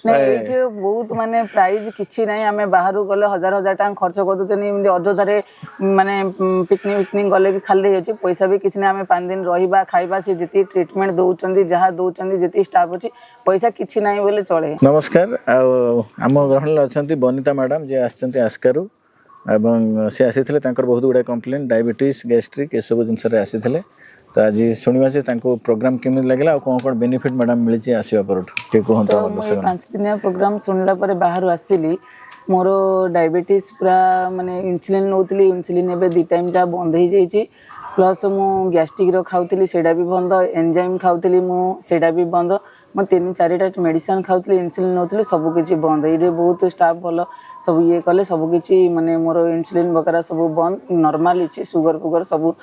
नहीं बहुत माने प्राइज किछि नहीं आमे बाहर गले हजार हजार टाइम खर्च कर दउचनी एमदी अजोधारे माने पिकनिक गले भी खाली अछि पैसा भी किछि नहीं आमे 5 दिन रहिबा खाइबा से जति ट्रीटमेंट दउचंदी जहा दउचंदी जति स्टाफ अछि पैसा किछि नहीं बोले चले। नमस्कार आम ग्रहण अच्छा बनिता मैडम जे आसचंती आस्कारू एवं से आसी बहुत गुड़ा कंप्लेन डायबिटीज गैस्ट्रिक ये सब जिनस आसी तो आज शुणा से प्रोग्राम केमी लगे और कौन कौन बेनिफिट मैडम मिली आसवा पर तो मुझे 5 दिनिया प्रोग्राम सुनला पर बाहर आसिली मोर डायबिटीज पूरा माने इंसुलिन नौतली इंसुलिन एबे 2 टाइम जा बंद हो जाइए प्लस मु गैस्ट्रिक रो खाउतली सेडा भी बंद एंजाइम खाउतली मु सेडा भी बंद मु 3-4टा मेडिसिन खाउतली इंसुलिन नौतली सब किछि बंद ये बहुत स्टाफ भलो सब ये कले सब किछि माने मोर इंसुलिन वगैरह सब बंद नॉर्मल इछि शुगर फुगर सब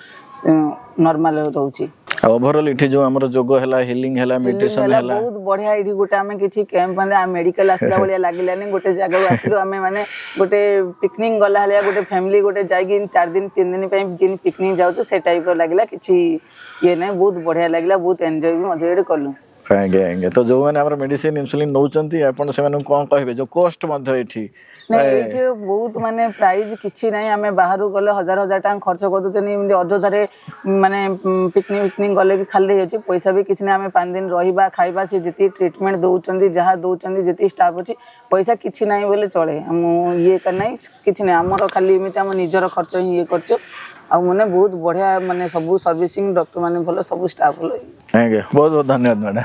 नॉर्मल रहउछि। ओवरऑल इठी जो हमर जोगो हला हीलिंग हला मेडिटेशन हला बहुत बढ़िया इठी गोटे आमे किछि कैंप माने मेडिकल आसला बलिया लागिलानी गोटे जगह आसिलो आमे माने गोटे पिकनिक गला हलिया गोटे फैमिली गोटे जाइगी 4 दिन 3 दिन पे जिन पिकनिक जाउछो से टाइप रो लागिला किछि ये नै बहुत बढ़िया लागिला बहुत एन्जॉय भी मजे एडे करलु। आगे तो जो मैंने हमर मेडिसिन इंसुलिन नौचंती आपण से माने कोन कहबे जो कॉस्ट मध्ये एठी नहीं बहुत माने प्राइज किछि नहीं आमे बाहर गले हजार हजार टाइम खर्च कर दउचनी एमदी अजोधारे माने पिकनिक गले भी खाली अछि पैसा भी किछि नहीं आमे 5 दिन रहिबा खाइबा से जति ट्रीटमेंट दउचंदी जहा दउचंदी जति स्टाफ अछि पैसा किछि नहीं बोले चले हम ये कर नहीं किछि नहीं हमर खाली एमिति हम निजर खर्च ही ये करछो आ मने बहुत बढ़िया माने सब सर्विसिंग डॉक्टर माने भलो सब स्टाफ भलो। बहुत बहुत धन्यवाद मैडम।